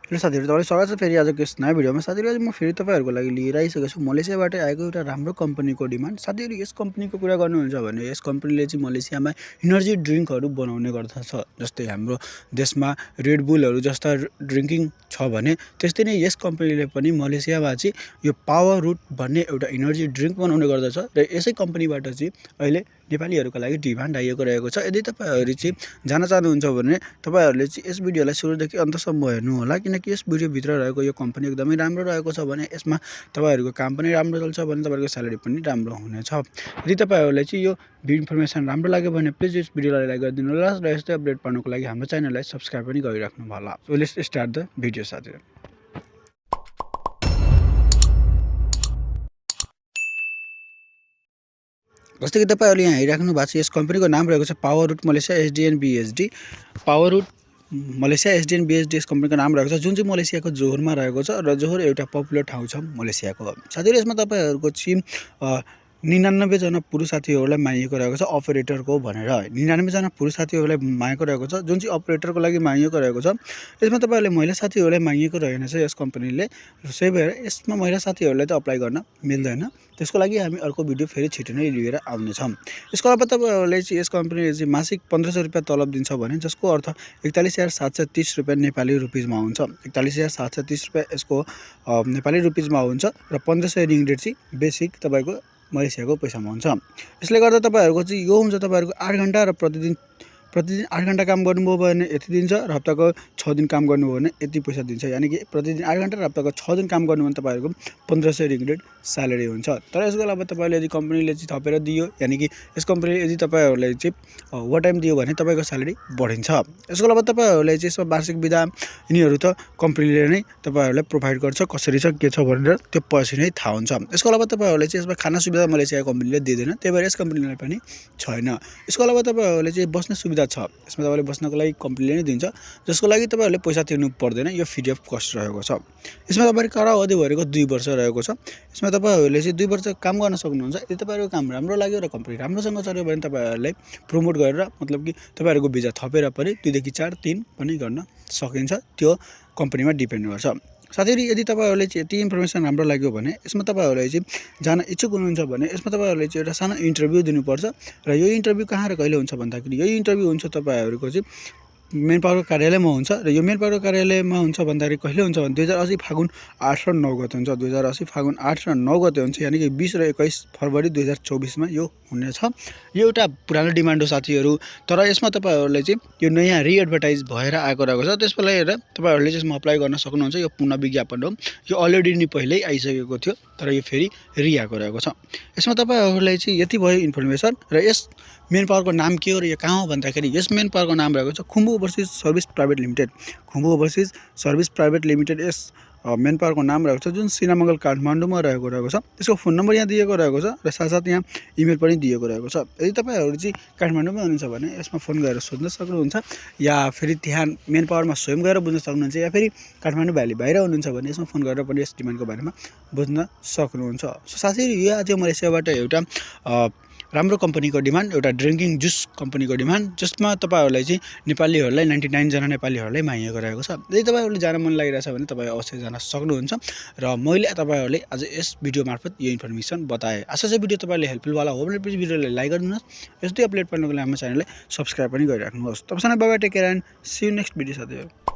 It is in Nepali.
हेलो साथीहरु, तपाईलाई स्वागत छ फेरि आजको यस नयाँ भिडियोमा। साथीहरु, आज म फेरि तपाईहरुको लागि लिएर आइसकेको छु मलेसियाबाट आएको एउटा राम्रो कम्पनीको डिमान्ड। साथीहरु, यस कम्पनीको कुरा गर्नुहुन्छ भने यस कम्पनीले चाहिँ मलेसियामा एनर्जी ड्रिङ्कहरु बनाउने गर्दछ। जस्तै हाम्रो देशमा रेड बुलहरु जस्ता ड्रिङ्किङ छ भने त्यस्तै नै यस कम्पनीले पनि मलेसियामा चाहिँ यो पावर रुट भन्ने एउटा एनर्जी ड्रिङ्क बनाउने गर्दछ र यसै कम्पनीबाट चाहिँ अहिले नेपालीहरुको लागि डिमान्ड आइएको रहेको छ। यदि तपाईहरु चाहिँ जान चाहनुहुन्छ भने तपाईहरुले चाहिँ यस भिडियोलाई सुरुदेखि अन्तसम्म हेर्नु होला, किनकि यस भिडियो भित्र रहेको यो कम्पनी एकदमै राम्रो रहेको छ भने यसमा तपाईहरुको काम पनि राम्रो चल्छ भने तपाईहरुको स्यालेरी पनि राम्रो हुनेछ। यदि तपाईहरुलाई चाहिँ यो इन्फर्मेसन राम्रो लाग्यो भने प्लिज यस भिडियोलाई लाइक गरिदिनु होला र यस्तै अपडेट पाउनको लागि हाम्रो च्यानललाई सब्स्क्राइब पनि गरिराख्नु होला। So let's start the video साथीहरु। जस्तै कि तपाईहरुले यहाँ हेरिराख्नु भएको छ, यस कम्पनीको नाम रहेको छ power route Malaysia SDN BHD. Power route Malaysia SDN BHD यस कम्पनीको नाम रहेको छ, जुन चाहिँ मलेसियाको जोहोरमा रहेको छ र जोहोर एउटा पपुलर ठाउँ छ मलेसियाको। साथीहरु, यसमा तपाईहरुको चाहिँ 99 जना पुरुष साथीहरुलाई मागिएको रहेको छ अपरेटरको भनेर। 99 जना पुरुष साथीहरुलाई मागेको रहेको छ, जुन चाहिँ अपरेटरको लागि मागिएको रहेको छ। यसमा तपाईहरुले महिला साथीहरुलाई मागिएको रहेन छ यस कम्पनीले। त्यसै भएर यसमा महिला साथीहरुलाई त अप्लाई गर्न मिल्दैन। त्यसको लागि हामी अर्को भिडियो फेरि छिटो नै लिएर आउने छौं। यसको अलावा तपाईहरुले चाहिँ यस कम्पनीले चाहिँ मासिक 1500 रुपैयाँ तलब दिन्छ भने जसको अर्थ 41,730 रुपैयाँ नेपाली रुपीजमा हुन्छ। 41,730 रुपैयाँ यसको नेपाली रुपीजमा हुन्छ र 1500 रिङ्गिट चाहिँ बेसिक तपाईको मलेसियाको पैसामा हुन्छ। यसले गर्दा तपाईहरुको चाहिँ यो हुन्छ, तपाईहरुको 8 घण्टा र प्रतिदिन 8 घण्टा काम गर्नुभयो भने यति दिन्छ र हप्ताको 6 दिन काम गर्नुभयो भने यति पैसा दिन्छ। यानी कि प्रतिदिन 8 घण्टा र हप्ताको 6 दिन काम गर्नु भने तपाईहरुको 1500 रिङ्गिट स्यालेरी हुन्छ। तर यसको अलावा तपाईले यदि कम्पनीले चाहिँ थपेर दियो, यानी कि यस कम्पनीले यदि तपाईहरुलाई चाहिँ ओभर टाइम दियो भने तपाईको स्यालेरी बढिन्छ। यसको अलावा तपाईहरुलाई चाहिँ यसमा वार्षिक बिदा यिनीहरु त कम्पनीले नै तपाईहरुलाई प्रोभाइड गर्छ, कसरी छ के छ भनेर त्यो पछि नै थाहा हुन्छ। यसको अलावा तपाईहरुलाई चाहिँ यसमा खाना सुविधा मलेसिया कम्पनीले दिदैन, त्यही भएर यस कम्पनीले पनि छैन। यसको अलावा तपाईहरुले चाहिँ बस्ने सुविधा छ, यसमा तपाईले बस्नको लागि कम्पनीले नै दिन्छ, जसको लागि तपाईहरुले पैसा तिर्नु पर्दैन। यो फ्री अफ कस्ट रहेको छ। यसमा तपाईहरुको कालावधि भरेको 2 वर्ष रहेको छ। यसमा तपाईहरुले चाहिँ 2 वर्ष काम गर्न सक्नुहुन्छ। यदि तपाईहरुको काम राम्रो लाग्यो र कम्पनी राम्रोसँग चल्यो भने तपाईहरुलाई प्रमोट गरेर, मतलब कि तपाईहरुको भिजा थपेर पनि 2 देखि 4 3 पनि गर्न सकिन्छ। त्यो कम्पनीमा डिपेन्ड गर्छ। साथीहरु, यदि तपाईहरुले चाहिँ यति इन्फर्मेसन राम्रो लाग्यो भने यसमा तपाईहरुले चाहिँ जान इच्छुक हुनुहुन्छ भने यसमा तपाईहरुले चाहिँ एउटा सानो इन्टरभ्यु दिनुपर्छ र यो इन्टरभ्यु कहाँ र कहिले हुन्छ भन्दाखेरि यो इन्टरभ्यु हुन्छ तपाईहरुको चाहिँ मेन पावरको कार्यालयमा हुन्छ। र यो मेन पावरको कार्यालयमा हुन्छ भन्दाखेरि कहिले हुन्छ भने 2080 फागुन 8 र 9 गते हुन्छ। 2080 फागुन 8 र 9 गते हुन्छ, यानी कि 20 र 21 फरवरी 2024 मा यो हुनेछ। यो एउटा पुरानो डिमान्ड हो साथीहरु, तर यसमा तपाईहरुले चाहिँ यो नयाँ रिएडभर्टाइज भएर आएको रहेको छ। त्यसपछि हेरेर तपाईहरुले यसमा अप्लाई गर्न सक्नुहुन्छ। यो पुनः विज्ञापन हो, यो अलरेडी नै पहिल्यै आइसकेको थियो, तर यो फेरि रिआएको रहेको छ। यसमा तपाईहरुलाई चाहिँ यति भयो इन्फर्मेसन। र यस मेन पावरको नाम के हो र यो कहाँ हो भन्दाखेरि यस मेन पावरको नाम रहेको छ Khumbu overseas service private limited. Khumbu overseas service private limited यस मेन पावरको नाम रहेको छ, जुन सिनामंगल काठमाडौँमा रहेको छ। त्यसको फोन नम्बर यहाँ दिएको रहेको छ र साथसाथ यहाँ इमेल पनि दिएको रहेको छ। यदि तपाईहरु चाहिँ काठमाडौँमै हुनुहुन्छ भने यसमा फोन गरेर सोध्न सक्नुहुन्छ, या फेरि त्यहाँ मेन पावरमा स्वयं गएर बुझ्न सक्नुहुन्छ, या फेरि काठमाडौँ भ्याली बाहिर हुनुहुन्छ भने यसमा फोन गरेर पनि यस डिमान्डको बारेमा बुझ्न सक्नुहुन्छ। सो साथीहरु, यो आज मलेसियाबाट एउटा राम्रो कम्पनीको डिमान्ड, एउटा ड्रिङ्किङ जुस कम्पनीको डिमान्ड, जसमा तपाईहरुलाई चाहिँ नेपालीहरुलाई 99 जना नेपालीहरुलाई मागिएको रहेको छ। यदि तपाईहरुले जान मन लागिरहेछ भने तपाई अवश्य जान सक्नुहुन्छ र मैले तपाईहरुले आज यस भिडियो मार्फत यो इन्फर्मेसन बताए। आशा छ भिडियो तपाईहरुले हेल्पफुल वाला हो भने प्लिज भिडियोलाई लाइक गरिदिनुहोस्। यस्तै अपडेट पाउनको लागि हाम्रो च्यानललाई सब्स्क्राइब पनि गरिराख्नुहोस्। तपाईसँग bye bye, take care and see you next video साथीहरु।